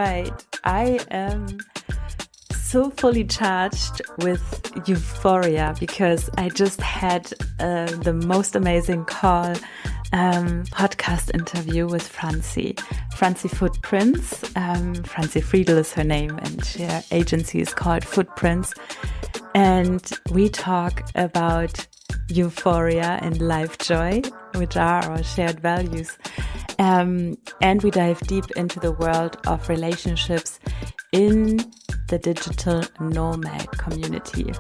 right. I am so fully charged with euphoria because I just had the most amazing podcast interview with Franzi Footprints. Franzi Friedl is her name, and her agency is called Footprints. And we talk about euphoria and life joy, which are our shared values. And we dive deep into the world of relationships in the digital nomad community.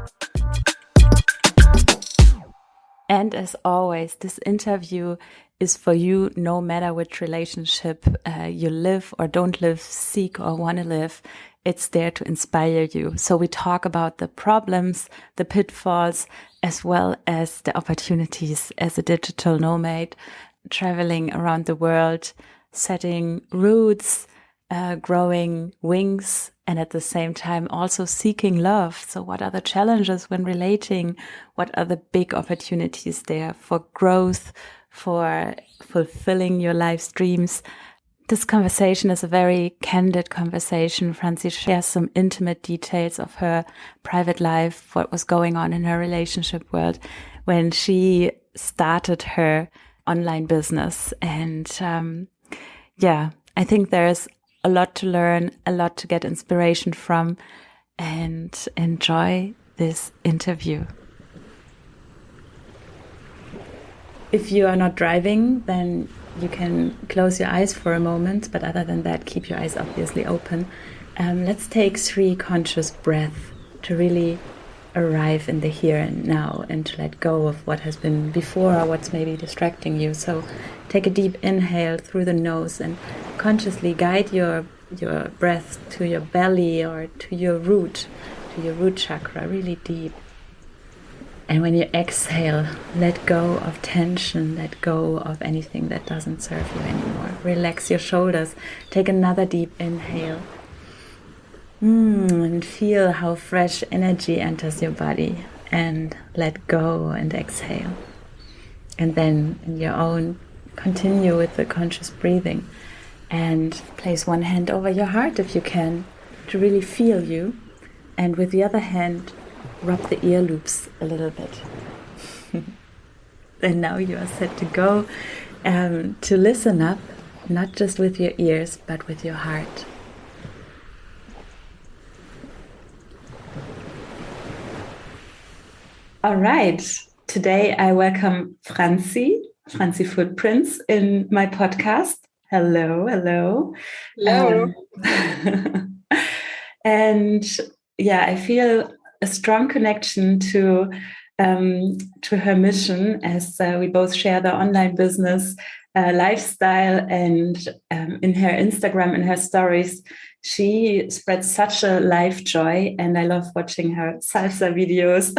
And as always, this interview is for you no matter which relationship you live or don't live, seek or want to live. It's there to inspire you. So we talk about the problems, the pitfalls, as well as the opportunities as a digital nomad, traveling around the world, setting roots, growing wings, and at the same time also seeking love. So what are the challenges when relating? What are the big opportunities there for growth, for fulfilling your life's dreams? This conversation is a very candid conversation. Franzi shares some intimate details of her private life, what was going on in her relationship world when she started her online business. And I think there's a lot to learn, a lot to get inspiration from, and enjoy this interview. If you are not driving, then you can close your eyes for a moment, but other than that, keep your eyes obviously open. Let's take 3 conscious breaths to really arrive in the here and now and to let go of what has been before or what's maybe distracting you. So take a deep inhale through the nose and consciously guide your breath to your belly or to your root chakra, really deep. And when you exhale, let go of tension, let go of anything that doesn't serve you anymore. Relax your shoulders. Take another deep inhale. And feel how fresh energy enters your body. And let go and exhale. And then in your own, continue with the conscious breathing. And place one hand over your heart if you can, to really feel you. And with the other hand, rub the ear loops a little bit. And now you are set to go to listen up, not just with your ears, but with your heart. All right. Today I welcome Franzi Footprints in my podcast. Hello. Hello. And I feel a strong connection to her mission, as we both share the online business lifestyle. And in her Instagram, in her stories, she spreads such a life joy, and I love watching her salsa videos.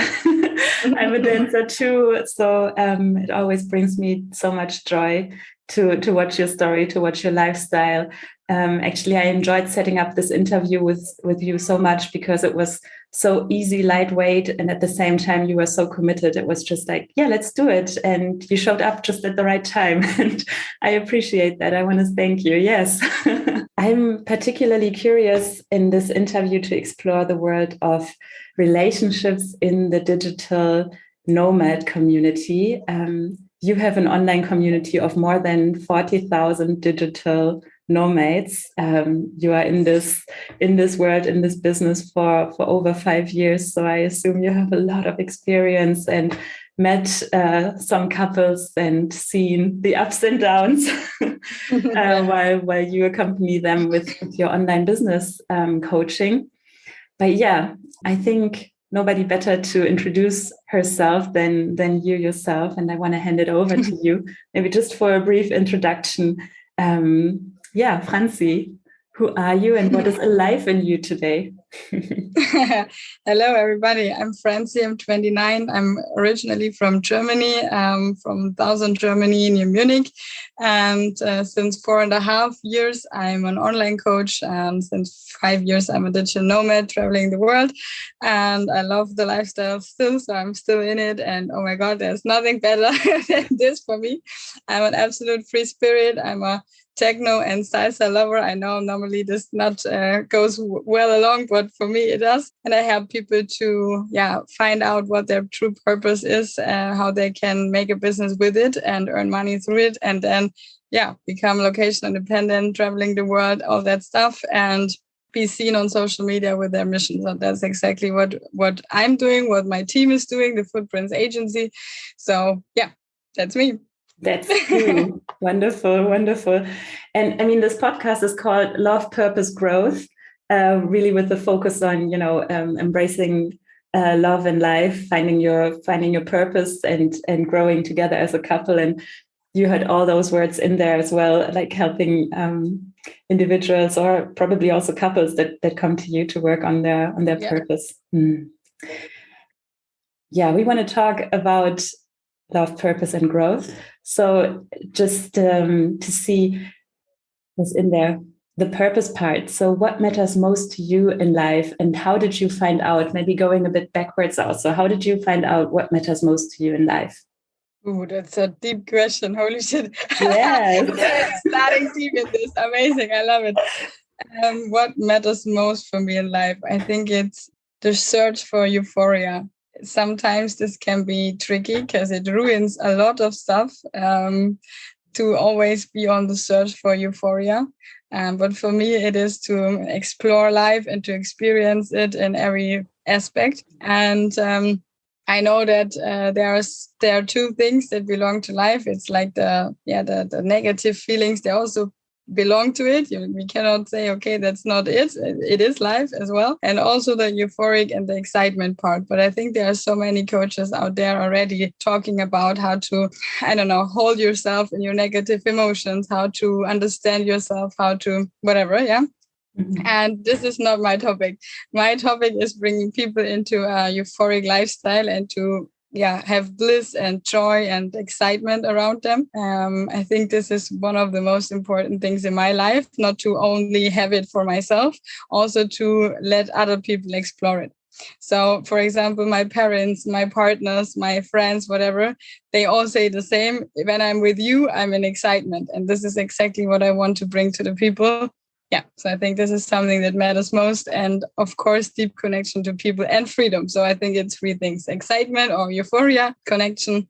I'm a dancer too, so it always brings me so much joy to watch your story, to watch your lifestyle. Actually, I enjoyed setting up this interview with you so much because it was so easy, lightweight, and at the same time you were so committed. It was just like, yeah, let's do it. And you showed up just at the right time. And I appreciate that. I want to thank you. Yes. I'm particularly curious in this interview to explore the world of relationships in the digital nomad community. You have an online community of more than 40,000 digital nomads. You are in this world, in this business for over 5 years. So I assume you have a lot of experience and met some couples and seen the ups and downs while you accompany them with your online business coaching. But yeah, I think nobody better to introduce herself than you yourself. And I want to hand it over to you, maybe just for a brief introduction. Franzi, who are you and what is alive in you today? Hello, everybody. I'm Franzi. I'm 29. I'm originally from Germany, from Southern Germany near Munich. And since 4.5 years, I'm an online coach. And since 5 years, I'm a digital nomad traveling the world. And I love the lifestyle still, so I'm still in it. And oh my God, there's nothing better than this for me. I'm an absolute free spirit. I'm a techno and salsa lover. I know normally this not goes well along, but for me it does. And I help people to find out what their true purpose is, how they can make a business with it and earn money through it, and then become location independent, traveling the world, all that stuff, and be seen on social media with their mission. So that's exactly what I'm doing, what my team is doing, the Footprints Agency. So that's me. That's true. Wonderful, wonderful. And I mean, this podcast is called Love, Purpose, Growth, really with the focus on, embracing love and life, finding your purpose and growing together as a couple. And you had all those words in there as well, like helping individuals or probably also couples that come to you to work on their purpose. Yeah, we want to talk about love, purpose, and growth. So just to see what's in there, the purpose part. So what matters most to you in life, and how did you find out, maybe going a bit backwards also, how did you find out what matters most to you in life? Ooh, that's a deep question. Holy shit. Yes. Starting deep in this. Amazing. I love it. What matters most for me in life? I think it's the search for euphoria. Sometimes this can be tricky because it ruins a lot of stuff to always be on the search for euphoria. But for me, it is to explore life and to experience it in every aspect. And I know that there are two things that belong to life. It's like the negative feelings. They also belong to it. We cannot say, okay, that's not it. It is life as well. And also the euphoric and the excitement part. But I think there are so many coaches out there already talking about how to, hold yourself in your negative emotions, how to understand yourself, how to whatever. Yeah. Mm-hmm. And this is not my topic. My topic is bringing people into a euphoric lifestyle and to have bliss and joy and excitement around them. I think this is one of the most important things in my life, not to only have it for myself, also to let other people explore it. So, for example, my parents, my partners, my friends, whatever, they all say the same. When I'm with you, I'm in excitement. And this is exactly what I want to bring to the people. Yeah, so I think this is something that matters most. And of course, deep connection to people and freedom. So I think it's three things: excitement or euphoria, connection,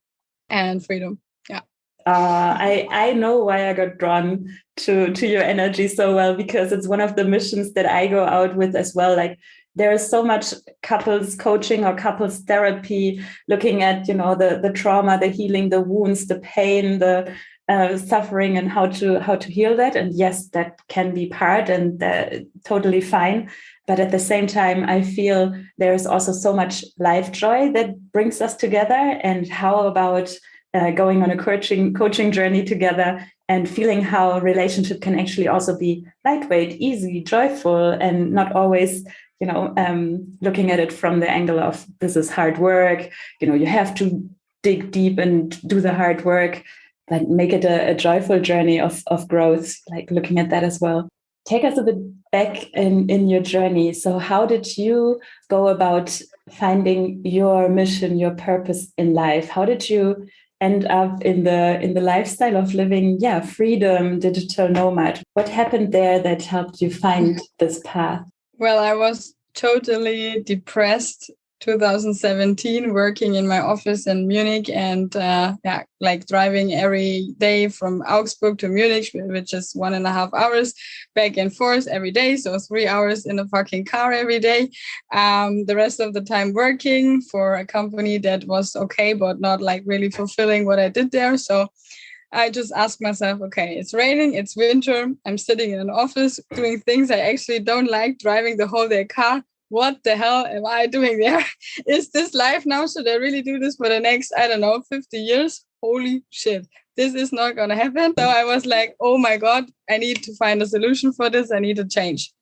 and freedom. Yeah. I know why I got drawn to your energy so well, because it's one of the missions that I go out with as well. Like, there is so much couples coaching or couples therapy, looking at, the trauma, the healing, the wounds, the pain, the suffering, and how to heal that. And yes, that can be part and totally fine. But at the same time, I feel there is also so much life joy that brings us together. And how about going on a coaching journey together and feeling how a relationship can actually also be lightweight, easy, joyful, and not always, looking at it from the angle of this is hard work. You have to dig deep and do the hard work, but make it a joyful journey of growth, like looking at that as well. Take us a bit back in your journey. So how did you go about finding your mission, your purpose in life? How did you end up in the lifestyle of living, freedom, digital nomad? What happened there that helped you find this path? Well, I was totally depressed 2017, working in my office in Munich and driving every day from Augsburg to Munich, which is 1.5 hours back and forth every day. So 3 hours in a fucking car every day. The rest of the time working for a company that was okay, but not like really fulfilling what I did there. So I just asked myself, okay, it's raining, it's winter, I'm sitting in an office doing things I actually don't like, driving the whole day car. What the hell am I doing there? Is this life now? Should I really do this for the next, 50 years? Holy shit. This is not going to happen. So I was like, oh my God, I need to find a solution for this. I need to change.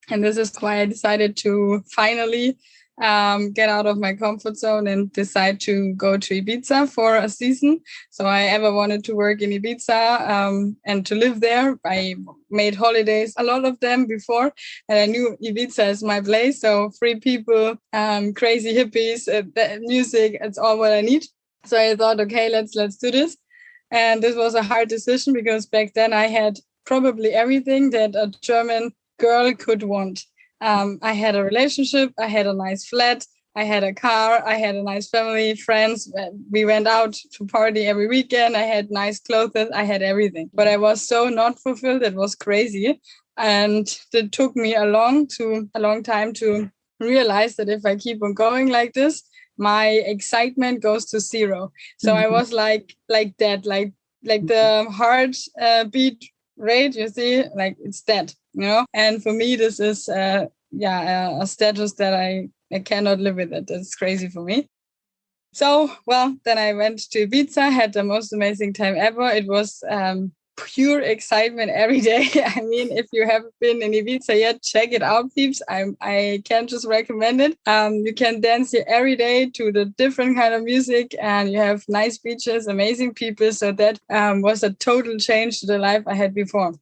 And this is why I decided to finally get out of my comfort zone and decide to go to Ibiza for a season. So I ever wanted to work in Ibiza and to live there. I made holidays, a lot of them before, and I knew Ibiza is my place. So free people, crazy hippies, music, it's all what I need. So I thought, okay, let's do this. And this was a hard decision because back then I had probably everything that a German girl could want. I had a relationship, I had a nice flat, I had a car, I had a nice family, friends. We went out to party every weekend. I had nice clothes, I had everything. But I was so not fulfilled, it was crazy. And it took me a long time to realize that if I keep on going like this, my excitement goes to zero. So I was like that, like the heart beat rate, you see, like it's dead, And for me, this is a status that I cannot live with it. That's crazy for me. So, well, then I went to Ibiza, had the most amazing time ever. It was pure excitement every day. I mean, if you haven't been in Ibiza yet, check it out, peeps. I can just recommend it. You can dance here every day to the different kind of music, and you have nice beaches, amazing people. So that was a total change to the life I had before.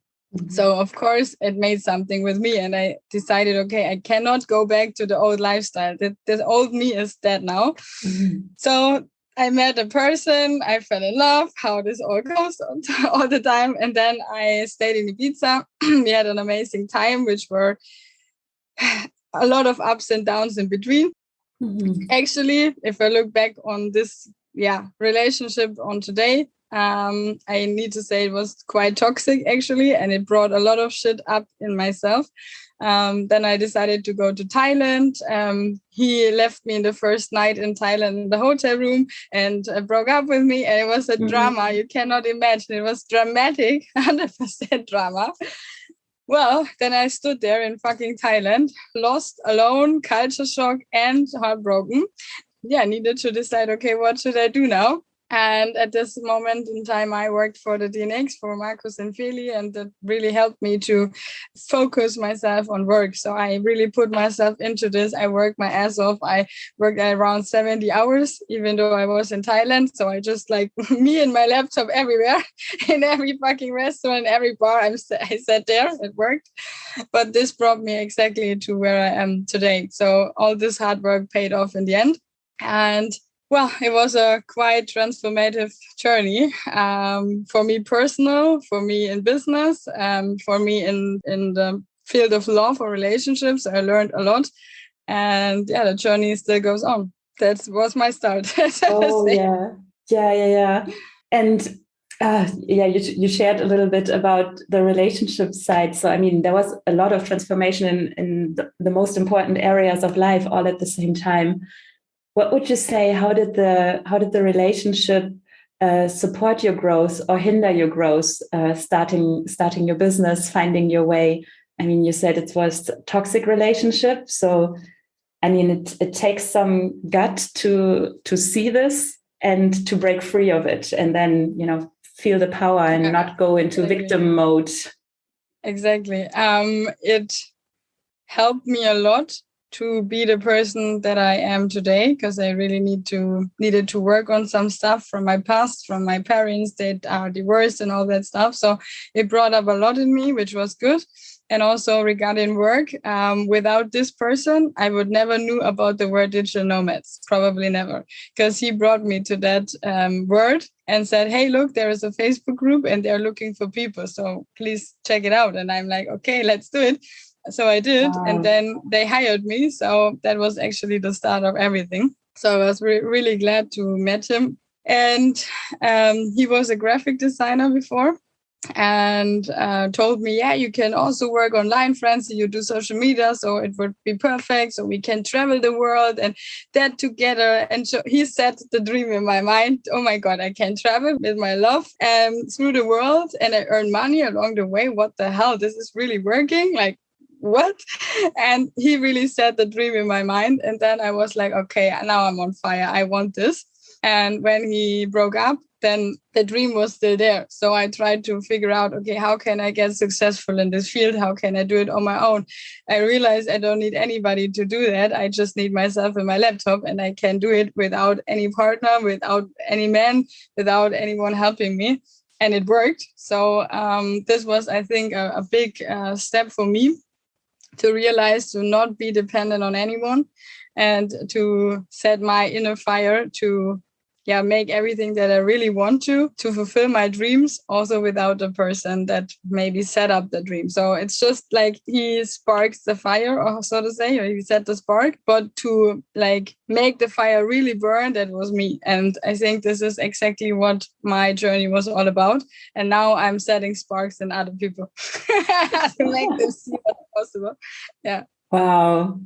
So, of course, it made something with me, and I decided, okay, I cannot go back to the old lifestyle. The old me is dead now. So I met a person, I fell in love, how this all goes all the time. And then I stayed in Ibiza. We had an amazing time, which were a lot of ups and downs in between. Actually, if I look back on this relationship on today, I need to say it was quite toxic, actually, and it brought a lot of shit up in myself. Then I decided to go to Thailand. He left me in the first night in Thailand in the hotel room and broke up with me. And it was a drama. You cannot imagine. It was dramatic, 100% drama. Well, then I stood there in fucking Thailand, lost, alone, culture shock, and heartbroken. Yeah, needed to decide, okay, what should I do now? And at this moment in time, I worked for the DNX, for Markus and Feli, and that really helped me to focus myself on work. So I really put myself into this. I worked my ass off. I worked around 70 hours, even though I was in Thailand. So I just like me and my laptop everywhere, in every fucking restaurant, every bar. I sat there, it worked. But this brought me exactly to where I am today. So all this hard work paid off in the end. And well, it was a quite transformative journey for me personal, for me in business, for me in the field of law for relationships. I learned a lot. And yeah, the journey still goes on. That was my start. Oh, yeah. And you shared a little bit about the relationship side. So, I mean, there was a lot of transformation in the most important areas of life all at the same time. What would you say? How did the relationship support your growth or hinder your growth? Starting your business, finding your way. I mean, you said it was a toxic relationship, so I mean, it takes some gut to see this and to break free of it, and then feel the power and not go into victim mode. Exactly. It helped me a lot to be the person that I am today, because I really needed to work on some stuff from my past, from my parents that are divorced and all that stuff. So it brought up a lot in me, which was good. And also regarding work, without this person, I would never knew about the word digital nomads, probably never, because he brought me to that word and said, hey, look, there is a Facebook group and they're looking for people. So please check it out. And I'm like, okay, let's do it. So I did. Wow. And then they hired me. So that was actually the start of everything. So I was really glad to meet him. And he was a graphic designer before and told me, yeah, you can also work online, Franzi, you do social media, so it would be perfect. So we can travel the world and that together. And so he set the dream in my mind. Oh my God, I can travel with my love through the world and I earn money along the way. What the hell? This is really working? Like, what? And he really set the dream in my mind. And then I was like, okay, now I'm on fire. I want this. And when he broke up, then the dream was still there. So I tried to figure out, okay, how can I get successful in this field? How can I do it on my own? I realized I don't need anybody to do that. I just need myself and my laptop, and I can do it without any partner, without any man, without anyone helping me. And it worked. So this was, I think, a big step for me to realize to not be dependent on anyone and to set my inner fire to make everything that I really want to fulfill my dreams, also without the person that maybe set up the dream. So it's just like he sparks the fire, or so to say, or he set the spark, but to like make the fire really burn, that was me. And I think this is exactly what my journey was all about. And now I'm setting sparks in other people to make them see what's possible. Yeah. Wow.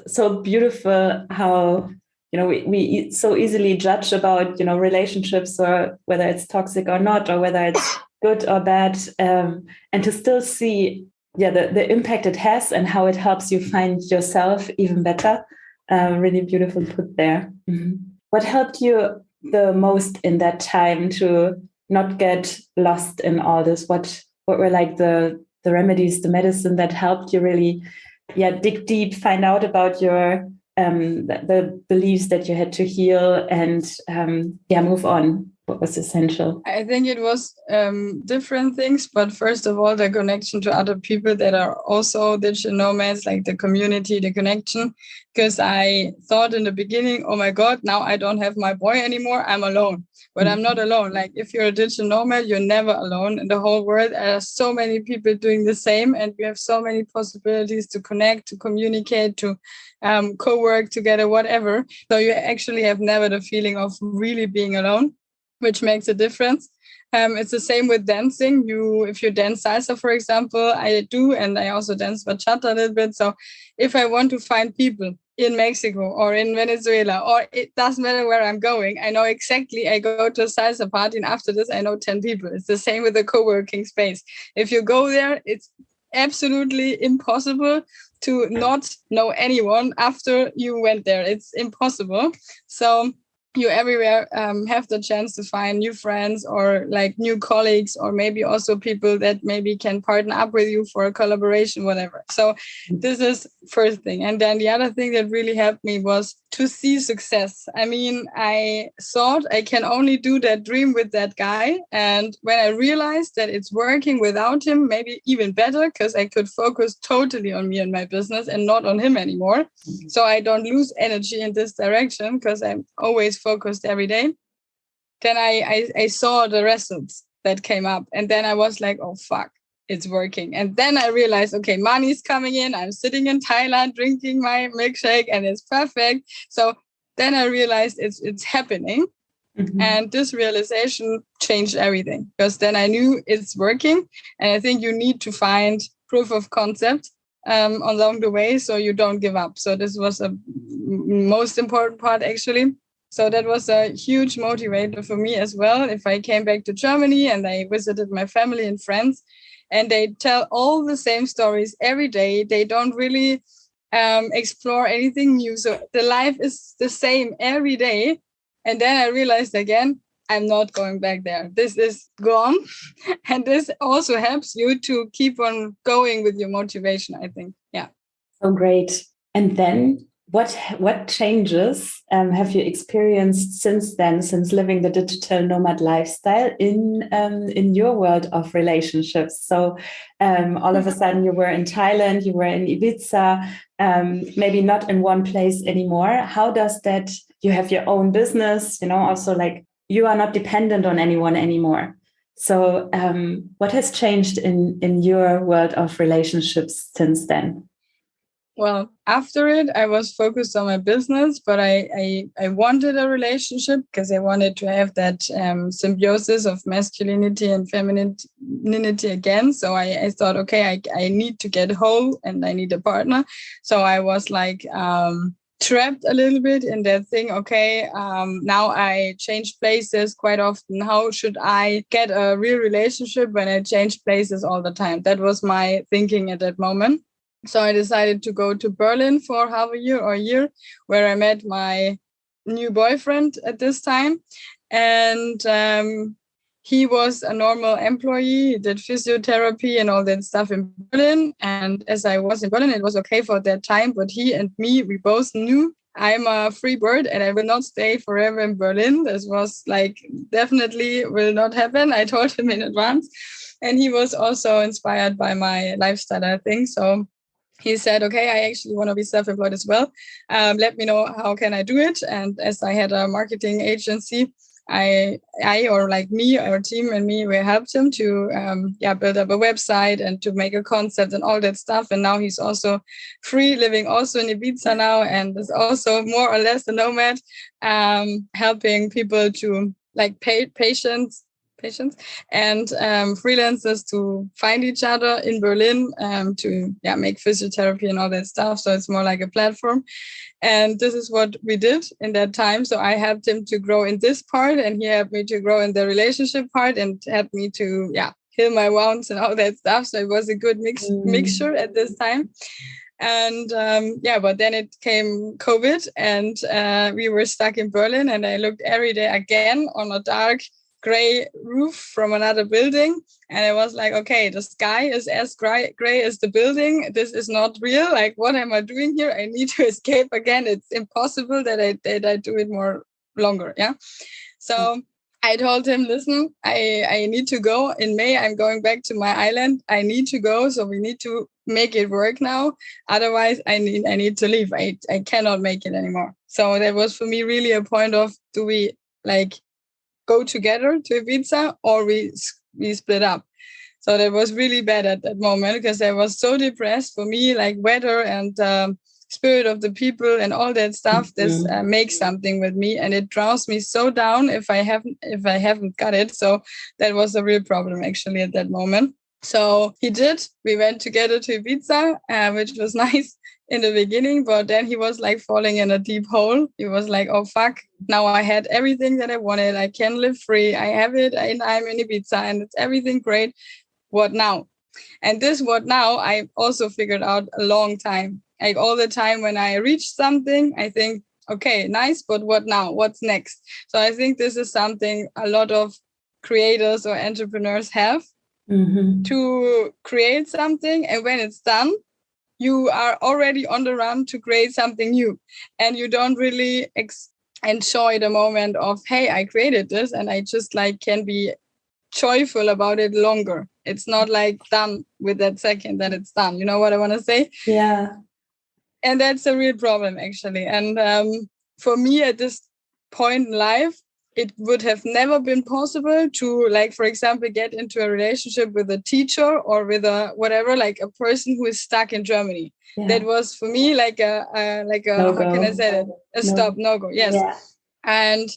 So beautiful how, we so easily judge about, relationships, or whether it's toxic or not, or whether it's good or bad. And to still see, the impact it has and how it helps you find yourself even better. Really beautiful put there. Mm-hmm. What helped you the most in that time to not get lost in all this? What were like the remedies, the medicine that helped you really, dig deep, find out about your the beliefs that you had to heal, and move on? What was essential? I think it was different things, but first of all, the connection to other people that are also digital nomads, like the community, the connection. Because I thought in the beginning, oh my God, now I don't have my boy anymore, I'm alone. But I'm not alone. Like if you're a digital nomad, you're never alone in the whole world. There are so many people doing the same, and you have so many possibilities to connect, to communicate, to co-work together, whatever. So you actually have never the feeling of really being alone, which makes a difference. It's the same with dancing. If you dance salsa, for example, I do, and I also dance bachata a little bit. So if I want to find people in Mexico or in Venezuela, or it doesn't matter where I'm going, I know exactly, I go to a salsa party and after this I know 10 people. It's the same with the co-working space. If you go there, it's absolutely impossible to not know anyone after you went there. It's impossible. So you everywhere have the chance to find new friends or like new colleagues, or maybe also people that maybe can partner up with you for a collaboration, whatever. So this is first thing. And then the other thing that really helped me was to see success. I mean, I thought I can only do that dream with that guy. And when I realized that it's working without him, maybe even better, because I could focus totally on me and my business and not on him anymore. So I don't lose energy in this direction because I'm always focused every day. Then I saw the results that came up. And then I was like, oh, fuck, it's working. And then I realized, okay, money's coming in. I'm sitting in Thailand drinking my milkshake and it's perfect. So then I realized it's happening. Mm-hmm. And this realization changed everything, because then I knew it's working. And I think you need to find proof of concept along the way so you don't give up. So this was a most important part, actually. So that was a huge motivator for me as well. If I came back to Germany and I visited my family and friends, and they tell all the same stories every day, they don't really explore anything new. So the life is the same every day. And then I realized again, I'm not going back there. This is gone. And this also helps you to keep on going with your motivation, I think. Yeah. Oh, great. And then what changes have you experienced since then, since living the digital nomad lifestyle in your world of relationships? So all of a sudden you were in Thailand, you were in Ibiza, maybe not in one place anymore. How does that, you have your own business, also like you are not dependent on anyone anymore. So what has changed in your world of relationships since then? Well, after it, I was focused on my business, but I wanted a relationship because I wanted to have that symbiosis of masculinity and femininity again. So I thought, okay, I need to get whole and I need a partner. So I was like trapped a little bit in that thing. Okay, now I change places quite often. How should I get a real relationship when I change places all the time? That was my thinking at that moment. So I decided to go to Berlin for half a year or a year, where I met my new boyfriend at this time. And he was a normal employee. He did physiotherapy and all that stuff in Berlin. And as I was in Berlin, it was okay for that time. But he and me, we both knew I'm a free bird and I will not stay forever in Berlin. This was like definitely will not happen. I told him in advance. And he was also inspired by my lifestyle, I think. So he said, okay, I actually want to be self-employed as well. Let me know how can I do it. And as I had a marketing agency, I or like me, our team and me, we helped him to build up a website and to make a concept and all that stuff. And now he's also free, living also in Ibiza now, and is also more or less a nomad, helping people to like patients and freelancers to find each other in Berlin, to make physiotherapy and all that stuff. So it's more like a platform. And this is what we did in that time. So I helped him to grow in this part, and he helped me to grow in the relationship part, and helped me to heal my wounds and all that stuff. So it was a good mixture at this time. And but then it came COVID, and we were stuck in Berlin, and I looked every day again on a dark gray roof from another building, and I was like, okay, the sky is as gray as the building. This is not real. Like, what am I doing here? I need to escape again. It's impossible that I do it more longer. So I told him, listen, I need to go in May. I'm going back to my island. I need to go, so we need to make it work now. Otherwise, I need to leave. I cannot make it anymore. So that was for me really a point of, do we like go together to Ibiza or we split up? So that was really bad at that moment, because I was so depressed. For me, like weather and spirit of the people and all that stuff, this makes something with me, and it draws me so down if I haven't got it. So that was a real problem actually at that moment. So we went together to Ibiza, which was nice in the beginning, but then he was like falling in a deep hole. He was like, oh fuck, now I had everything that I wanted. I can live free. I have it, and I'm in Ibiza, and it's everything great. What now? And this what now, I also figured out a long time. Like all the time when I reach something, I think, okay, nice, but what now? What's next? So I think this is something a lot of creators or entrepreneurs have, to create something, and when it's done, you are already on the run to create something new, and you don't really enjoy the moment of, hey, I created this, and I just like can be joyful about it longer. It's not like done with that second that it's done. You know what I want to say? Yeah. And that's a real problem actually. And for me at this point in life, it would have never been possible to, like, for example, get into a relationship with a teacher or with a whatever, like a person who is stuck in Germany. Yeah. That was for me like a no, how can I say that? A stop, no go. Yes. Yeah. And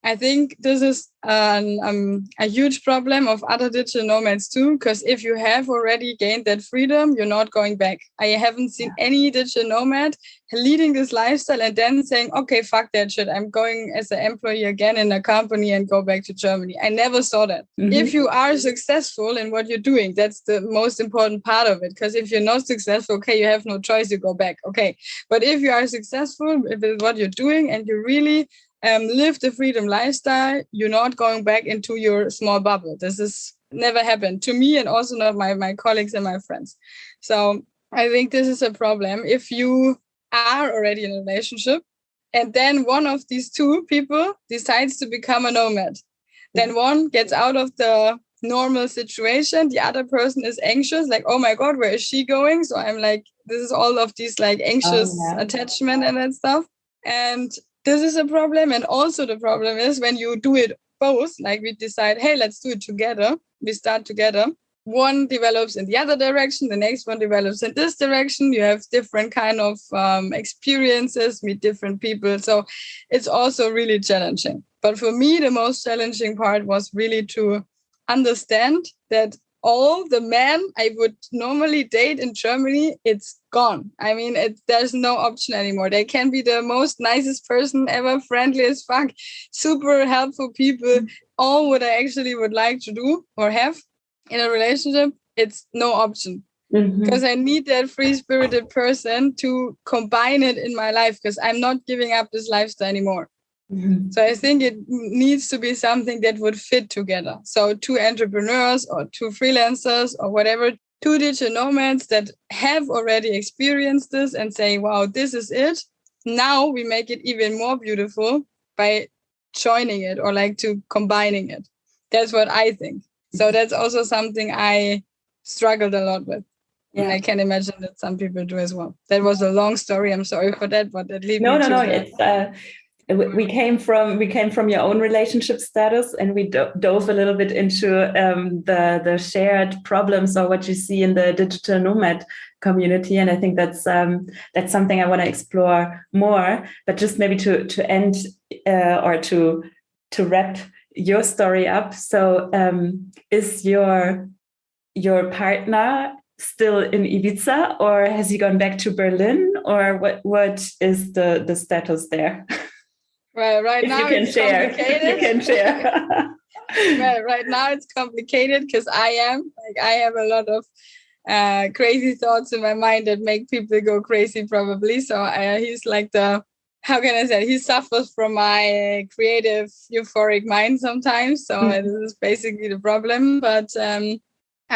I think this is a huge problem of other digital nomads too, because if you have already gained that freedom, you're not going back. I haven't seen any digital nomad leading this lifestyle and then saying, okay, fuck that shit, I'm going as an employee again in a company and go back to Germany. I never saw that. If you are successful in what you're doing, that's the most important part of it. Because if you're not successful, okay, you have no choice, you go back. Okay. But if you are successful with what you're doing and you really live the freedom lifestyle, you're not going back into your small bubble. This has never happened to me, and also not my colleagues and my friends. So I think this is a problem. If you are already in a relationship and then one of these two people decides to become a nomad, then one gets out of the normal situation, the other person is anxious, like, oh my God, where is she going? So I'm like, this is all of these like anxious attachment and that stuff. And this is a problem. And also the problem is when you do it both, like we decide, hey, let's do it together. We start together. One develops in the other direction. The next one develops in this direction. You have different kind of experiences, meet different people. So it's also really challenging. But for me, the most challenging part was really to understand that all the men I would normally date in Germany, it's gone. I mean, there's no option anymore. They can be the most nicest person ever, friendly as fuck, super helpful people, all what I actually would like to do or have in a relationship. It's no option. Because I need that free-spirited person to combine it in my life, because I'm not giving up this lifestyle anymore. So I think it needs to be something that would fit together. So two entrepreneurs or two freelancers or whatever, two digital nomads that have already experienced this and say, wow, this is it. Now we make it even more beautiful by joining it or like to combining it. That's what I think. So that's also something I struggled a lot with. And I can imagine that some people do as well. That was a long story. I'm sorry for that, but that leads me to It's we came from your own relationship status, and we dove a little bit into the shared problems or what you see in the digital nomad community, and I think that's something I want to explore more. But just maybe to end or to wrap your story up. So is your partner still in Ibiza, or has he gone back to Berlin, or what is the status there? Well, right now it's complicated. You can share. Well, right now it's complicated because I have a lot of crazy thoughts in my mind that make people go crazy probably. So he's like how can I say, he suffers from my creative euphoric mind sometimes. So this is basically the problem. But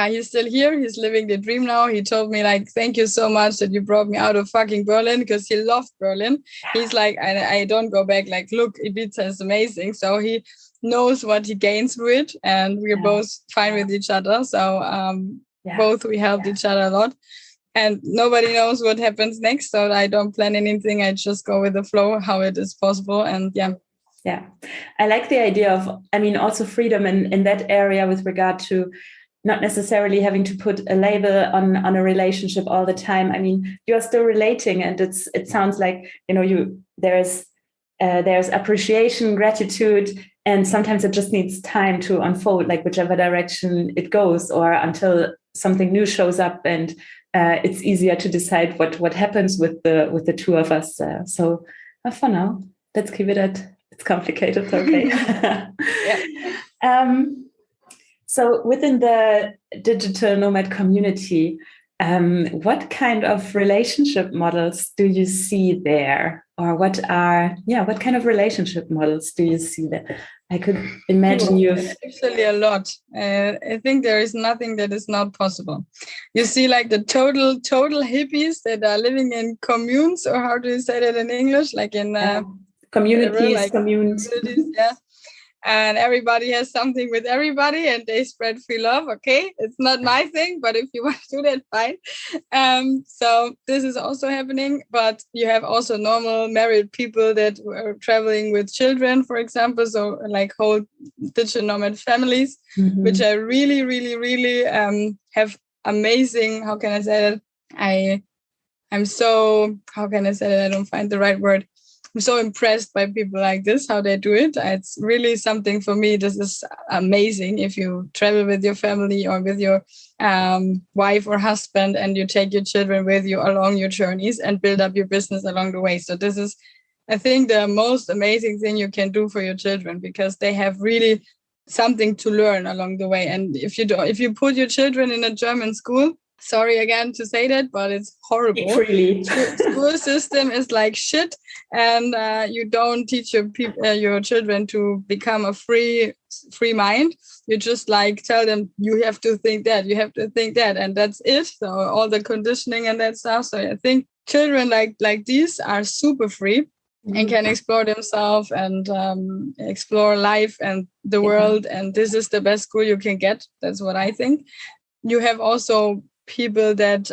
he's still here. He's living the dream now. He told me, like, thank you so much that you brought me out of fucking Berlin, because he loved Berlin. He's like, I don't go back. Like, look, Ibiza is amazing. So he knows what he gains through it. And we're both fine with each other. So both we helped each other a lot. And nobody knows what happens next. So I don't plan anything. I just go with the flow, how it is possible. And yeah, I like the idea of, also freedom in that area with regard to not necessarily having to put a label on a relationship all the time. You're still relating, and it sounds like, there's appreciation, gratitude, and sometimes it just needs time to unfold, like whichever direction it goes, or until something new shows up, and it's easier to decide what happens with the two of us. So for now, let's keep it at it's complicated. Okay. So within the digital nomad community, what kind of relationship models do you see there? Or what kind of relationship models do you see there? I could imagine you've... Actually a lot. I think there is nothing that is not possible. You see like the total hippies that are living in communes, or how do you say that in English? Like in communities, communities, yeah. And everybody has something with everybody, and they spread free love. Okay, it's not my thing, but if you want to do that, fine. So this is also happening. But you have also normal married people that are traveling with children, for example. So like whole digital nomad families, which are really, really, really have amazing. How can I say that? I'm so, how can I say that? I don't find the right word. I'm so impressed by people like this, how they do it. It's really something for me. This is amazing. If you travel with your family or with your wife or husband, and you take your children with you along your journeys and build up your business along the way. So this is, I think, the most amazing thing you can do for your children, because they have really something to learn along the way. And if you put your children in a German school, sorry again to say that, but it's horrible. School system is like shit, and you don't teach your children to become a free mind. You just like tell them you have to think that, and that's it. So all the conditioning and that stuff. So I think children like these are super free and can explore themselves and explore life and the world. And this is the best school you can get. That's what I think. You have also people that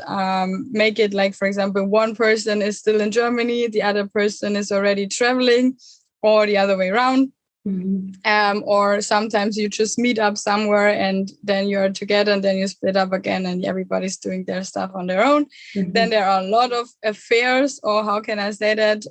make it like, for example, one person is still in Germany, the other person is already traveling, or the other way around. Or sometimes you just meet up somewhere and then you're together, and then you split up again and everybody's doing their stuff on their own. Then there are a lot of affairs, or how can I say that?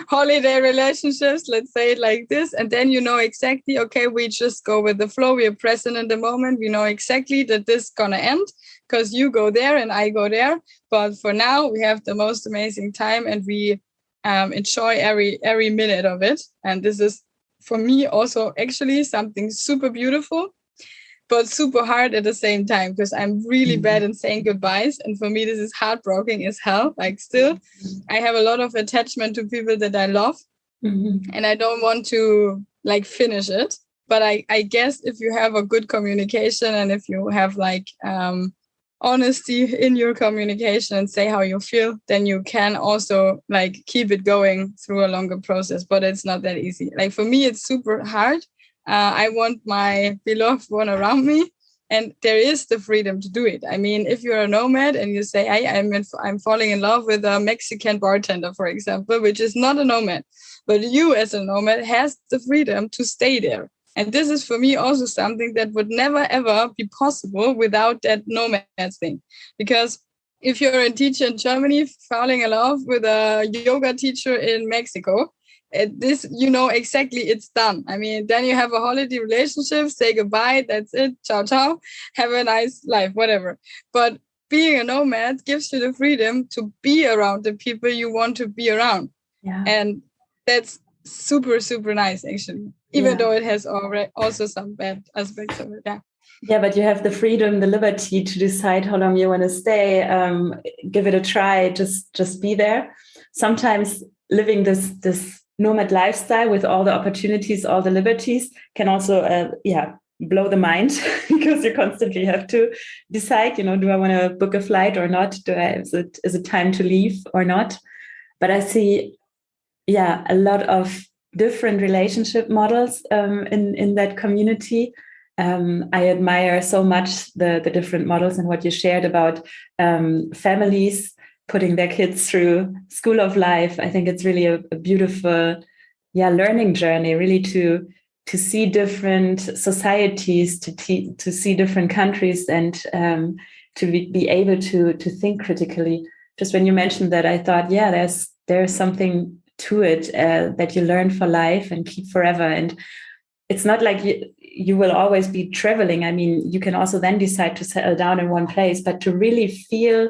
Holiday relationships, let's say it like this. And then you know exactly, okay, we just go with the flow. We are present in the moment. We know exactly that this is gonna end, because you go there and I go there. But for now, we have the most amazing time, and we enjoy every minute of it. And this is, for me, also actually something super beautiful, but super hard at the same time, because I'm really bad in saying goodbyes. And for me, this is heartbreaking as hell. Like, still, I have a lot of attachment to people that I love, and I don't want to like finish it. But I guess if you have a good communication, and if you have like honesty in your communication and say how you feel, then you can also like keep it going through a longer process. But it's not that easy. Like, for me, it's super hard. I want my beloved one around me, And there is the freedom to do it. I mean, if you're a nomad and you say, I'm falling in love with a Mexican bartender, for example, which is not a nomad, but you as a nomad has the freedom to stay there. And this is for me also something that would never, ever be possible without that nomad thing. Because if you're a teacher in Germany falling in love with a yoga teacher in Mexico, this, you know, exactly, it's done. I mean, then you have a holiday relationship, say goodbye, that's it, ciao, ciao, have a nice life, whatever. But being a nomad gives you the freedom to be around the people you want to be around. Yeah. And that's super, super nice, actually, even though it has already also some bad aspects of it. Yeah. Yeah, but you have the freedom, the liberty to decide how long you want to stay. Give it a try. Just be there. Sometimes living this nomad lifestyle with all the opportunities, all the liberties can also, blow the mind because you constantly have to decide, you know, do I want to book a flight or not? Is it time to leave or not? But I see, a lot of different relationship models in that community. I admire so much the different models and what you shared about families putting their kids through school of life. I think it's really a beautiful, learning journey, really to see different societies, to see different countries, and to be able to think critically. Just when you mentioned that, I thought, there's something to it that you learn for life and keep forever. And it's not like you will always be traveling. I mean, you can also then decide to settle down in one place, but to really feel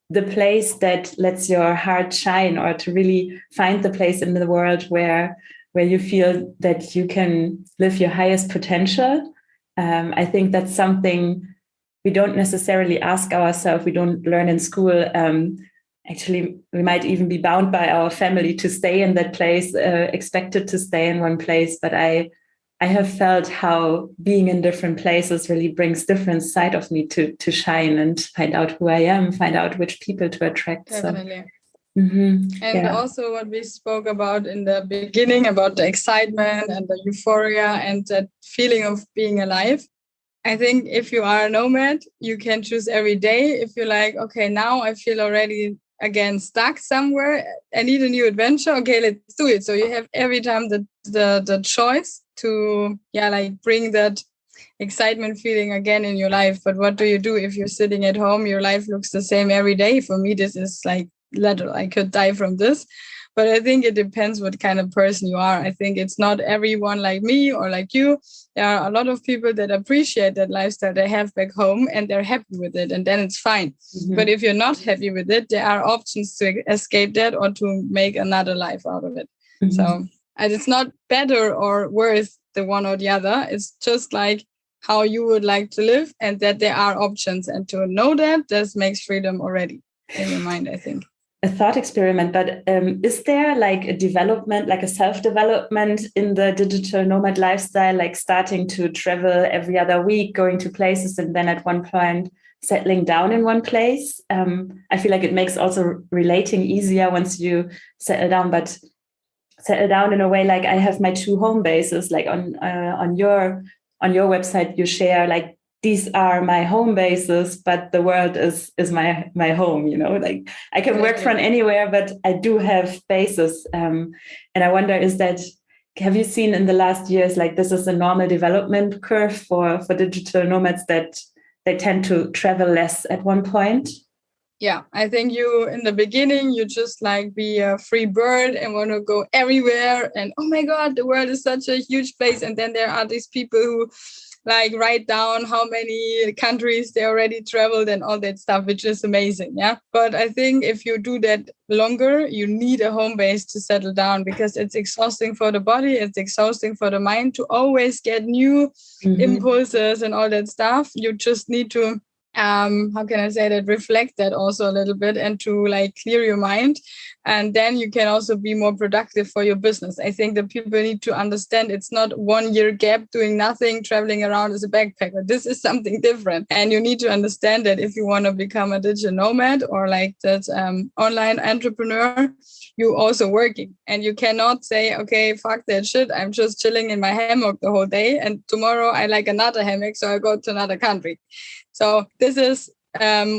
the place that lets your heart shine, or to really find the place in the world where you feel that you can live your highest potential. I think that's something we don't necessarily ask ourselves. We don't learn in school. Actually, we might even be bound by our family to stay in that place, expected to stay in one place. But I have felt how being in different places really brings different side of me to shine and find out who I am, find out which people to attract. Definitely. So, and also what we spoke about in the beginning about the excitement and the euphoria and that feeling of being alive. I think if you are a nomad, you can choose every day. If you're like, okay, now I feel already again stuck somewhere, I need a new adventure, okay, let's do it. So you have every time the choice to bring that excitement feeling again in your life. But what do you do if you're sitting at home? Your life looks the same every day. For me, this is like lethal. I could die from this. But I think it depends what kind of person you are. I think it's not everyone like me or like you. There are a lot of people that appreciate that lifestyle they have back home and they're happy with it, and then it's fine. Mm-hmm. But if you're not happy with it, there are options to escape that or to make another life out of it. Mm-hmm. So it's not better or worse the one or the other. It's just like how you would like to live, and that there are options. And to know that, this makes freedom already in your mind, I think. A thought experiment, but is there like a development, like a self-development in the digital nomad lifestyle, like starting to travel every other week, going to places, and then at one point settling down in one place? I feel like it makes also relating easier once you settle down, but settle down in a way like I have my 2 home bases, like on your website you share like, these are my home bases, but the world is my home, you know, like I can work from anywhere, but I do have bases. And I wonder, have you seen in the last years, like this is a normal development curve for digital nomads, that they tend to travel less at one point? Yeah, I think in the beginning, you just like be a free bird and want to go everywhere. And oh my God, the world is such a huge place. And then there are these people who like write down how many countries they already traveled and all that stuff, which is amazing. Yeah. But I think if you do that longer, you need a home base to settle down, because it's exhausting for the body. It's exhausting for the mind to always get new impulses and all that stuff. You just need to how can I say that, reflect that also a little bit, and to like clear your mind. And then you can also be more productive for your business. I think that people need to understand it's not 1 year gap doing nothing, traveling around as a backpacker. This is something different. And you need to understand that if you want to become a digital nomad or like that online entrepreneur, you also working, and you cannot say, okay, fuck that shit, I'm just chilling in my hammock the whole day, and tomorrow I like another hammock, so I go to another country. So this is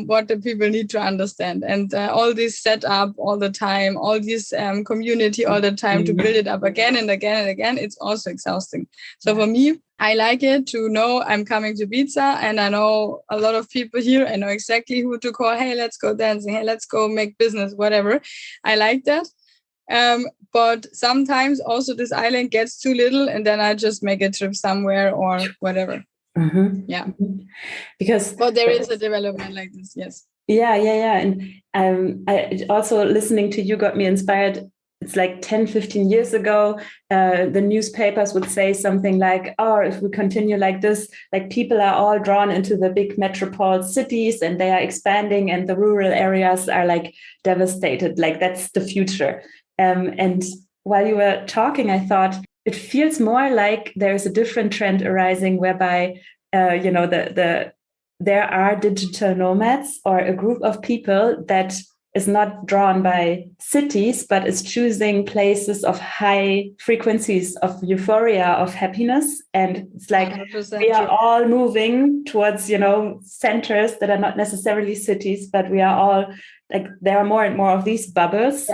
what the people need to understand. And all this setup all the time, all this community all the time to build it up again and again and again, it's also exhausting. So for me, I like it to know I'm coming to Ibiza and I know a lot of people here. I know exactly who to call. Hey, let's go dancing. Hey, let's go make business, whatever. I like that. But sometimes also this island gets too little and then I just make a trip somewhere or whatever. Yeah. Because there is a development like this. Yes. Yeah. And I also, listening to you got me inspired. It's like 10, 15 years ago, the newspapers would say something like, oh, if we continue like this, like people are all drawn into the big metropole cities and they are expanding and the rural areas are like devastated. Like that's the future. And while you were talking, I thought it feels more like there's a different trend arising whereby, there are digital nomads or a group of people that is not drawn by cities, but is choosing places of high frequencies of euphoria, of happiness. And it's like we are all moving towards, centers that are not necessarily cities, but we are all like, there are more and more of these bubbles.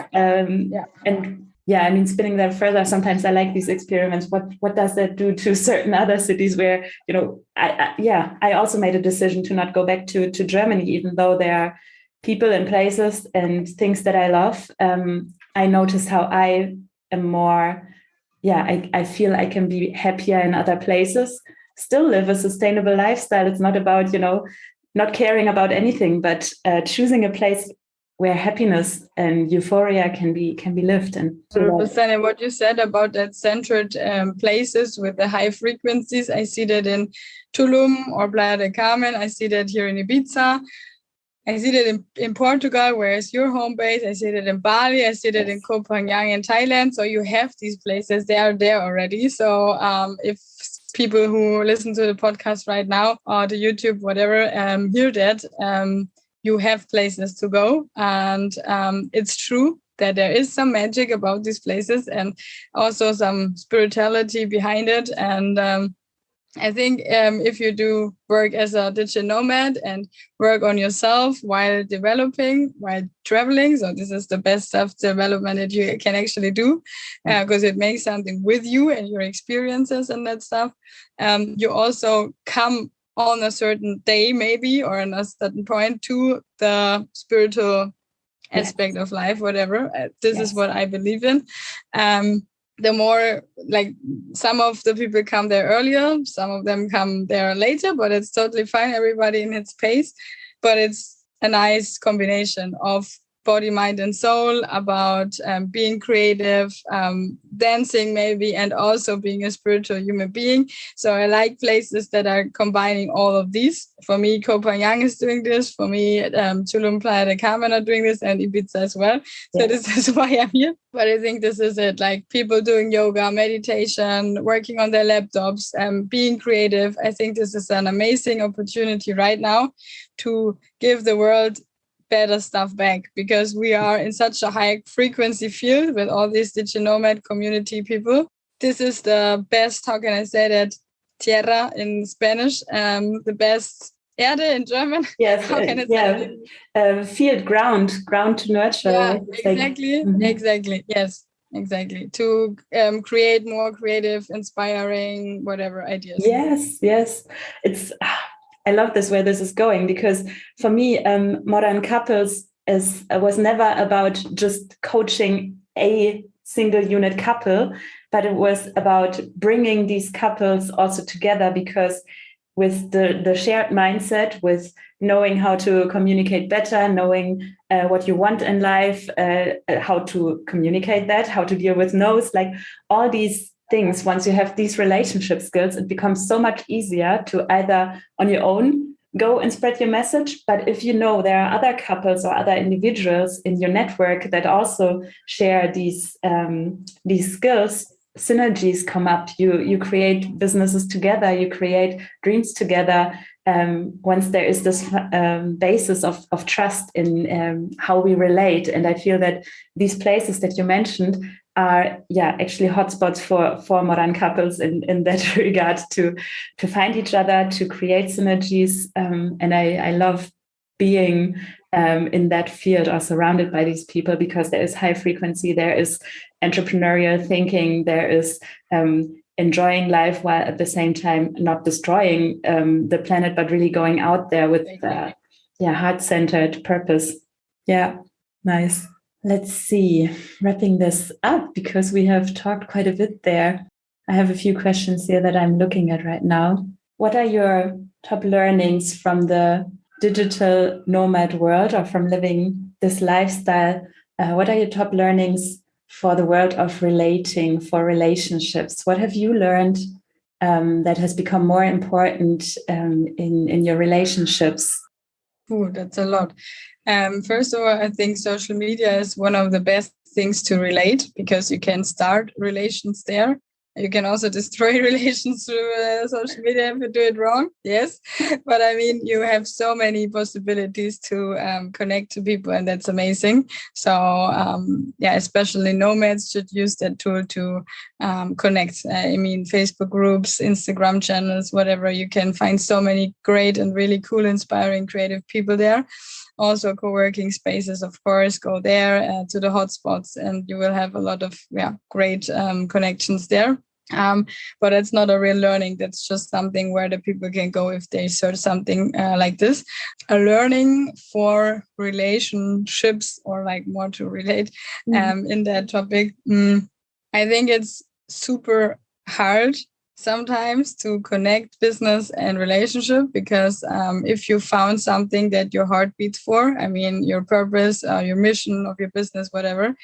I mean, spinning that further, sometimes I like these experiments. What does that do to certain other cities where, I also made a decision to not go back to Germany, even though there are people and places and things that I love. I notice how I am more, I feel I can be happier in other places, still live a sustainable lifestyle. It's not about, not caring about anything, but choosing a place where happiness and euphoria can be lived. And 100%. And what you said about that centered places with the high frequencies, I see that in Tulum or Playa del Carmen. I see that here in Ibiza. I see that in Portugal, where is your home base. I see that in Bali. I see that in Koh Phangan in Thailand. So you have these places. They are there already. So if people who listen to the podcast right now or the YouTube, whatever, hear that, you have places to go. And it's true that there is some magic about these places and also some spirituality behind it. And I think if you do work as a digital nomad and work on yourself while developing, while traveling, so this is the best self-development that you can actually do because it makes something with you and your experiences and that stuff. You also come on a certain day maybe or on a certain point to the spiritual aspect of life, whatever. This is what I believe in. The more, like, some of the people come there earlier, some of them come there later, but it's totally fine. Everybody in its pace. But it's a nice combination of body, mind, and soul, about being creative, dancing maybe, and also being a spiritual human being. So I like places that are combining all of these. For me, Koh Phangan is doing this. For me, Tulum, Playa del Carmen are doing this, and Ibiza as well. So this is why I'm here. But I think this is it, like people doing yoga, meditation, working on their laptops, being creative. I think this is an amazing opportunity right now to give the world better stuff back, because we are in such a high frequency field with all these digital nomad community people. This is the best, how can I say that, tierra in Spanish, the best Erde in German. Yes, how can I say that? Field, ground to nurture. Yeah, exactly, exactly. Yes, exactly. To create more creative, inspiring, whatever ideas. Yes. It's... I love this, where this is going, because for me, Modern Couples was never about just coaching a single unit couple, but it was about bringing these couples also together, because with the shared mindset, with knowing how to communicate better, knowing what you want in life, how to communicate that, how to deal with no's, like all these things. Once you have these relationship skills, it becomes so much easier to either on your own go and spread your message. But if you know there are other couples or other individuals in your network that also share these skills, synergies come up. You create businesses together, you create dreams together, once there is this basis of trust in how we relate. And I feel that these places that you mentioned are actually hotspots for modern couples in that regard, to find each other, to create synergies. And I love being in that field or surrounded by these people, because there is high frequency, there is entrepreneurial thinking, there is enjoying life while at the same time not destroying the planet, but really going out there with heart-centered purpose. Yeah, nice. Let's see, wrapping this up, because we have talked quite a bit there. I have a few questions here that I'm looking at right now. What are your top learnings from the digital nomad world, or from living this lifestyle? What are your top learnings for the world of relating, for relationships? What have you learned that has become more important in your relationships? Ooh, that's a lot. First of all, I think social media is one of the best things to relate, because you can start relations there. You can also destroy relations through social media if you do it wrong. Yes. But I mean, you have so many possibilities to connect to people, and that's amazing. So especially nomads should use that tool to connect. I mean, Facebook groups, Instagram channels, whatever. You can find so many great and really cool, inspiring, creative people there. Also, co-working spaces, of course, go there to the hotspots, and you will have a lot of great connections there. But it's not a real learning. That's just something where the people can go if they search something like this. A learning for relationships, or like more to relate in that topic. I think it's super hard sometimes to connect business and relationship, because if you found something that your heart beats for, I mean, your purpose, your mission of your business, whatever,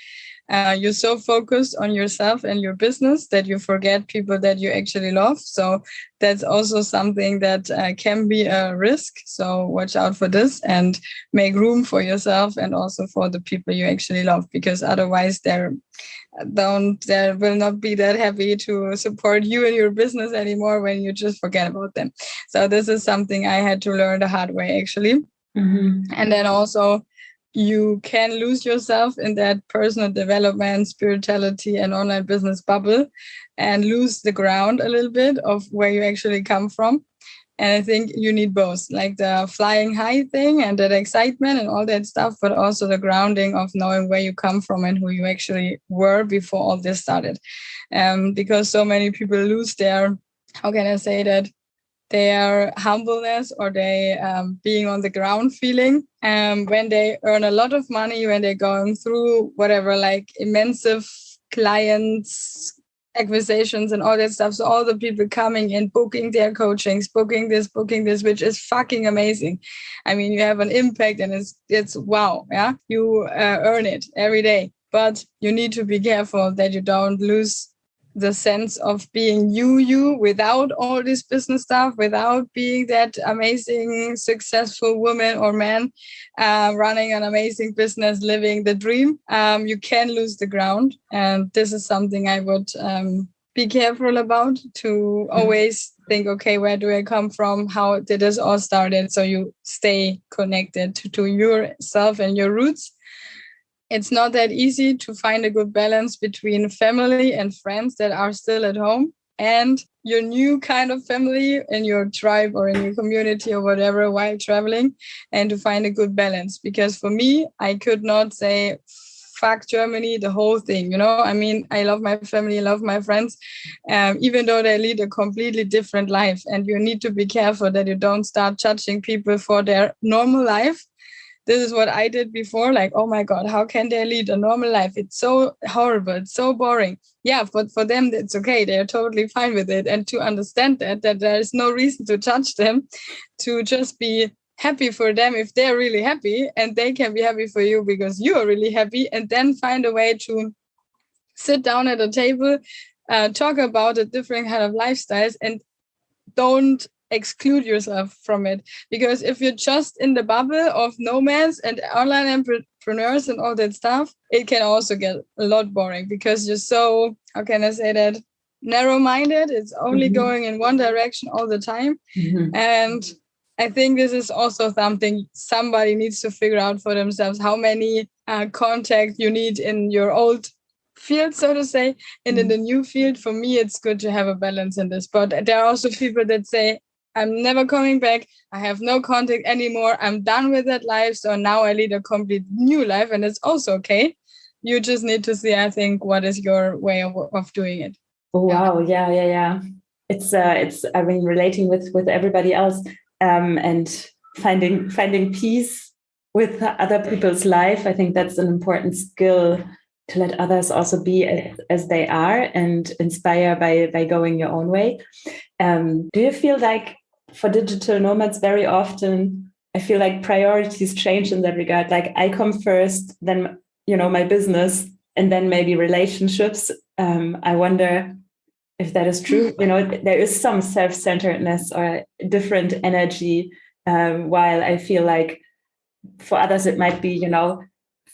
you're so focused on yourself and your business that you forget people that you actually love. So that's also something that can be a risk. So watch out for this and make room for yourself and also for the people you actually love, because otherwise they will not be that happy to support you in your business anymore when you just forget about them. So this is something I had to learn the hard way, actually. And then also, you can lose yourself in that personal development, spirituality, and online business bubble, and lose the ground a little bit of where you actually come from. And I think you need both, like the flying high thing and that excitement and all that stuff, but also the grounding of knowing where you come from and who you actually were before all this started. Because so many people lose their, how can I say that, their humbleness, or they being on the ground feeling when they earn a lot of money, when they're going through whatever, like immense clients, acquisitions and all that stuff. So all the people coming in, booking their coachings, booking this, which is fucking amazing. I mean, you have an impact, and it's wow. Yeah, you earn it every day, but you need to be careful that you don't lose the sense of being you without all this business stuff, without being that amazing, successful woman or man running an amazing business, living the dream. You can lose the ground. And this is something I would be careful about, to always think, okay, where do I come from? How did this all started? So you stay connected to yourself and your roots. It's not that easy to find a good balance between family and friends that are still at home and your new kind of family in your tribe or in your community or whatever while traveling, and to find a good balance. Because for me, I could not say, fuck Germany, the whole thing, you know? I mean, I love my family, I love my friends, even though they lead a completely different life. And you need to be careful that you don't start judging people for their normal life. This is what I did before, like, oh my God, how can they lead a normal life? It's so horrible, it's so boring. Yeah, but for them, it's okay. They're totally fine with it. And to understand that there is no reason to judge them, to just be happy for them if they're really happy, and they can be happy for you because you are really happy, and then find a way to sit down at a table, talk about a different kind of lifestyles, and don't exclude yourself from it. Because if you're just in the bubble of nomads and online entrepreneurs and all that stuff, it can also get a lot boring, because you're so, how can I say that, narrow-minded. It's only going in one direction all the time. And I think this is also something somebody needs to figure out for themselves, how many contacts you need in your old field, so to say, and in the new field. For me, it's good to have a balance in this. But there are also people that say, I'm never coming back. I have no contact anymore. I'm done with that life. So now I lead a complete new life, and it's also okay. You just need to see, I think, what is your way of doing it. Oh, wow. Yeah. It's I mean, relating with everybody else, and finding peace with other people's life. I think that's an important skill, to let others also be as they are and inspire by going your own way. Do you feel like for digital nomads, very often, I feel like priorities change in that regard? Like, I come first, then, my business, and then maybe relationships. I wonder if that is true. There is some self-centeredness or different energy, while I feel like for others it might be,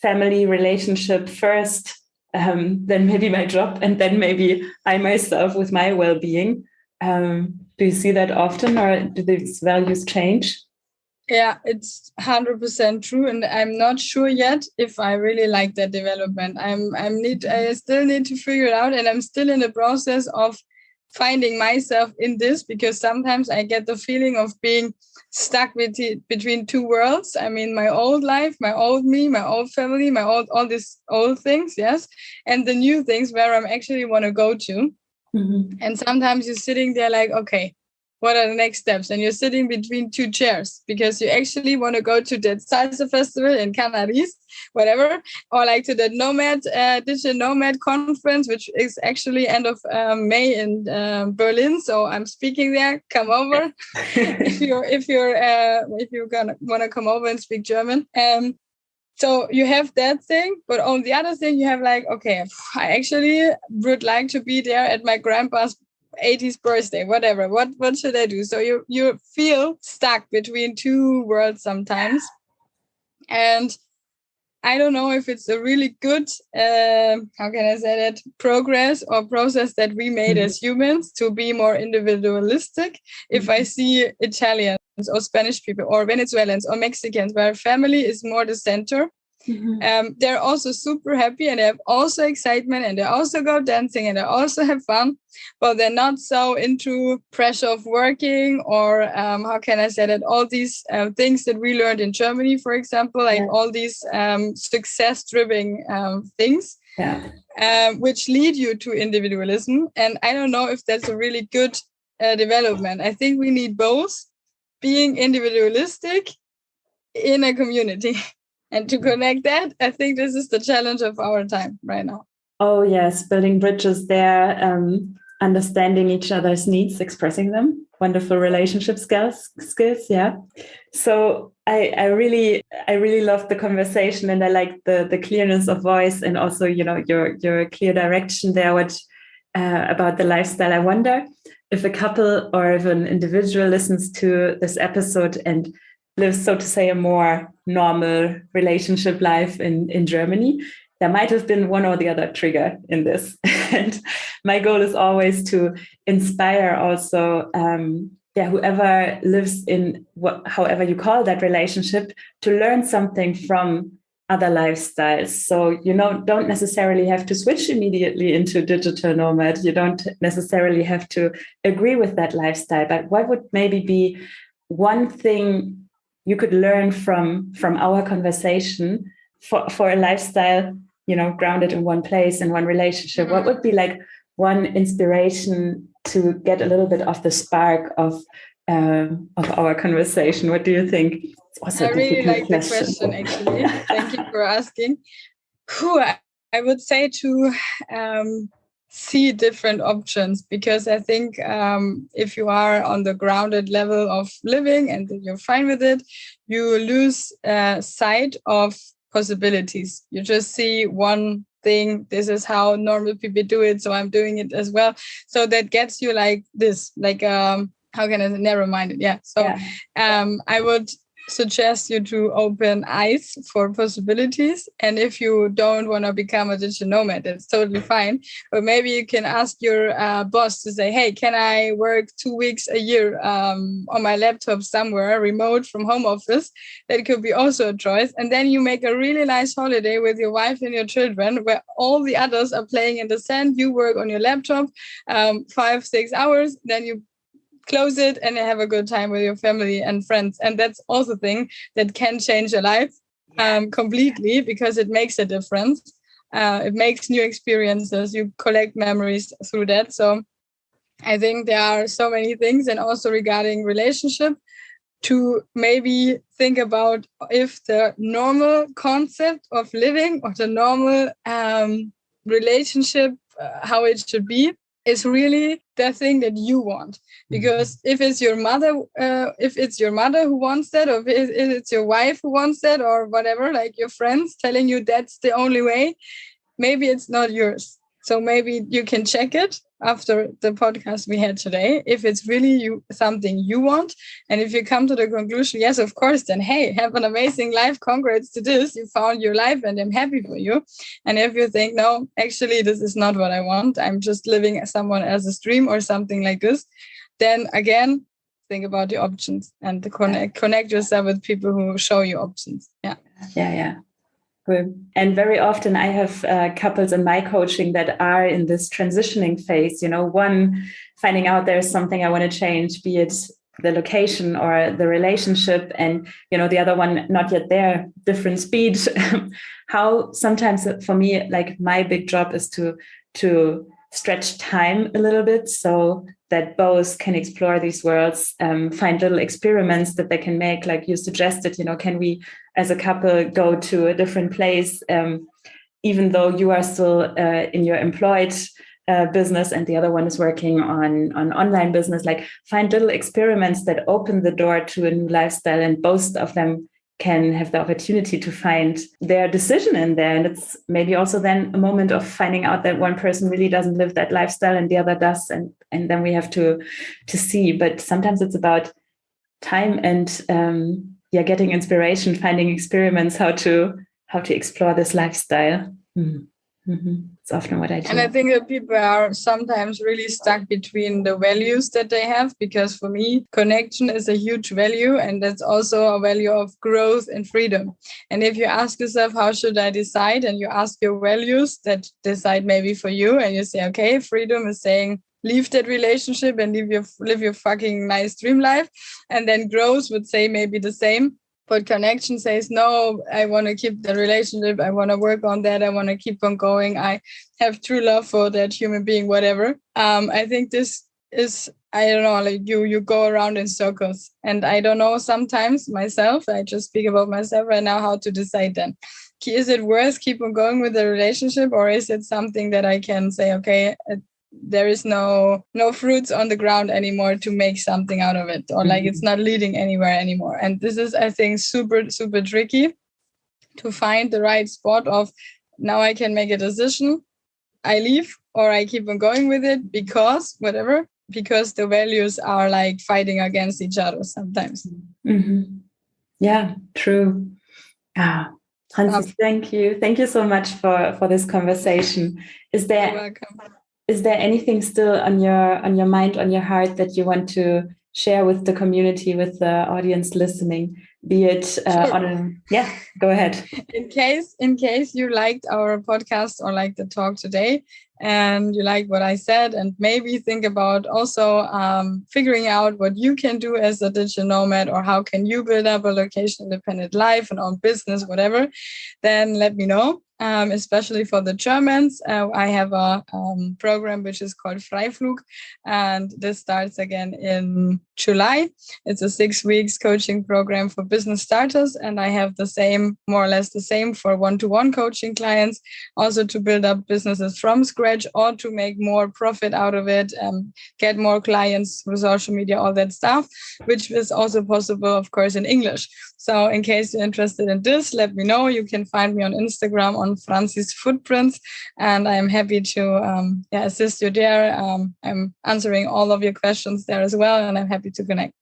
family relationship first, then maybe my job, and then maybe I myself with my well-being. Do you see that often, or do these values change? Yeah, it's 100% true, and I'm not sure yet if I really like that development. I still need to figure it out, and I'm still in the process of finding myself in this, because sometimes I get the feeling of being stuck between two worlds. I mean, my old life, my old me, my old family, all these old things, yes, and the new things where I'm actually want to go to. Mm-hmm. And sometimes you're sitting there like, okay, what are the next steps? And you're sitting between two chairs because you actually want to go to that salsa festival in Canaries, whatever, or like to the digital nomad conference, which is actually end of May in Berlin. So I'm speaking there. Come over if you're gonna want to come over and speak German. So you have that thing, but on the other thing, you have like, okay, I actually would like to be there at my grandpa's 80th birthday, whatever. What should I do? So you feel stuck between two worlds sometimes. And I don't know if it's a really good, how can I say that, progress or process that we made as humans to be more individualistic. If I see Italians or Spanish people or Venezuelans or Mexicans where family is more the center, they're also super happy and they have also excitement and they also go dancing and they also have fun, but they're not so into pressure of working or how can I say that, all these things that we learned in Germany, for example, like all these success-driven things, which lead you to individualism. And I don't know if that's a really good development. I think we need both, being individualistic in a community. And to connect that, I think this is the challenge of our time right now. Oh, yes. Building bridges there, understanding each other's needs, expressing them. Wonderful relationship skills. Yeah. So I really loved the conversation, and I like the clearness of voice, and also, your clear direction there, about the lifestyle. I wonder if a couple or if an individual listens to this episode and lives, so to say, a more normal relationship life in Germany, there might have been one or the other trigger in this. And my goal is always to inspire also, whoever lives in however you call that relationship, to learn something from other lifestyles. So, don't necessarily have to switch immediately into digital nomad. You don't necessarily have to agree with that lifestyle, but what would maybe be one thing you could learn from our conversation for a lifestyle, grounded in one place, in one relationship? What would be like one inspiration to get a little bit of the spark of our conversation? What do you think? It's also I really like the question, actually. Thank you for asking. I would say to see different options, because I think if you are on the grounded level of living and you're fine with it, you lose sight of possibilities. You just see one thing. This is how normal people do it, so I'm doing it as well. So that gets you like this, like how can I say, narrow-minded? Yeah. So I would suggest you to open eyes for possibilities. And if you don't want to become a digital nomad, that's totally fine. But maybe you can ask your boss to say, hey, can I work 2 weeks a year on my laptop somewhere remote from home office? That could be also a choice. And then you make a really nice holiday with your wife and your children where all the others are playing in the sand. You work on your laptop 5-6 hours, then you close it and have a good time with your family and friends. And that's also a thing that can change your life completely, because it makes a difference. It makes new experiences. You collect memories through that. So I think there are so many things. And also regarding relationship, to maybe think about if the normal concept of living or the normal relationship, how it should be, is really the thing that you want. Because if it's your mother who wants that, or if it's your wife who wants that, or whatever, like your friends telling you that's the only way, maybe it's not yours. So maybe you can check it after the podcast we had today, if it's really something you want. And if you come to the conclusion, yes, of course, then hey, have an amazing life. Congrats to this. You found your life and I'm happy for you. And if you think, no, actually, this is not what I want, I'm just living someone else's dream or something like this, then again, think about the options and connect yourself with people who show you options. Yeah. And very often I have couples in my coaching that are in this transitioning phase, one finding out there's something I want to change, be it the location or the relationship, and, the other one not yet there, different speed. How sometimes for me, like my big job is to stretch time a little bit so that both can explore these worlds, find little experiments that they can make, like you suggested, can we as a couple go to a different place, even though you are still in your employed business and the other one is working on online business, like find little experiments that open the door to a new lifestyle, and both of them can have the opportunity to find their decision in there. And it's maybe also then a moment of finding out that one person really doesn't live that lifestyle and the other does. And then we have to see. But sometimes it's about time and getting inspiration, finding experiments, how to explore this lifestyle. It's often what I do. And I think that people are sometimes really stuck between the values that they have, because for me, connection is a huge value, and that's also a value of growth and freedom. And if you ask yourself, how should I decide? And you ask your values that decide maybe for you, and you say, okay, freedom is saying, leave that relationship and live your fucking nice dream life. And then growth would say maybe the same. But connection says, no, I want to keep the relationship. I want to work on that. I want to keep on going. I have true love for that human being, whatever. I think this is, I don't know, like you go around in circles. And I don't know sometimes myself, I just speak about myself right now, how to decide then. Is it worth keep on going with the relationship, or is it something that I can say, okay, there is no fruits on the ground anymore to make something out of it, or like it's not leading anywhere anymore. And this is, I think, super, super tricky to find the right spot of, now I can make a decision. I leave or I keep on going with it because the values are like fighting against each other sometimes. Yeah, true. Franzi, thank you. Thank you so much for this conversation. You're welcome. Is there anything still on your mind, on your heart, that you want to share with the community, with the audience listening? Be it sure. Go ahead. In case you liked our podcast or like the talk today, and you like what I said, and maybe think about also figuring out what you can do as a digital nomad, or how can you build up a location-independent life and own business, whatever, then let me know. Especially for the Germans, I have a program which is called Freiflug, and this starts again in July. It's a 6 weeks coaching program for business starters, and I have more or less the same for one-to-one coaching clients, also to build up businesses from scratch or to make more profit out of it, get more clients through social media, all that stuff, which is also possible, of course, in English. So in case you're interested in this, let me know. You can find me on Instagram on Franzi's Footprints, and I'm happy to assist you there. I'm answering all of your questions there as well, and I'm happy to connect.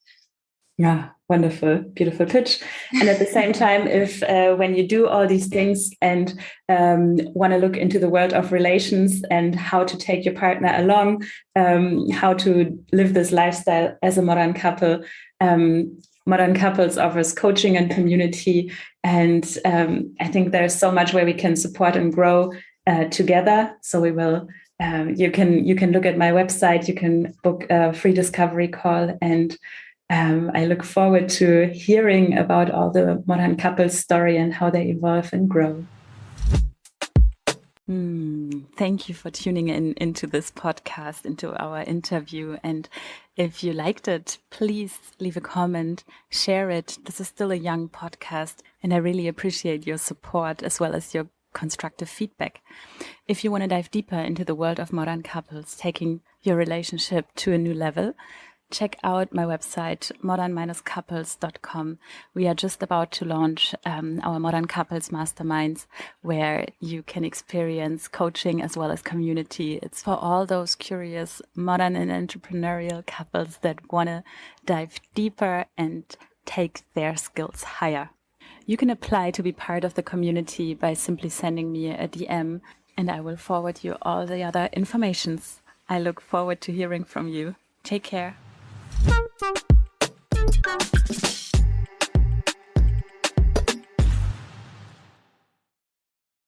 Yeah, wonderful, beautiful pitch. And at the same time, if when you do all these things and want to look into the world of relations and how to take your partner along, how to live this lifestyle as a modern couple, Modern Couples offers coaching and community. And I think there's so much where we can support and grow together. So we will. You can look at my website. You can book a free discovery call, and I look forward to hearing about all the modern couples story and how they evolve and grow. Thank you for tuning into this podcast, into our interview. And if you liked it, please leave a comment, share it. This is still a young podcast, and I really appreciate your support as well as your constructive feedback. If you want to dive deeper into the world of modern couples, taking your relationship to a new level, check out my website, modern-couples.com. We are just about to launch our Modern Couples Masterminds, where you can experience coaching as well as community. It's for all those curious modern and entrepreneurial couples that want to dive deeper and take their skills higher. You can apply to be part of the community by simply sending me a DM, and I will forward you all the other informations. I look forward to hearing from you. Take care.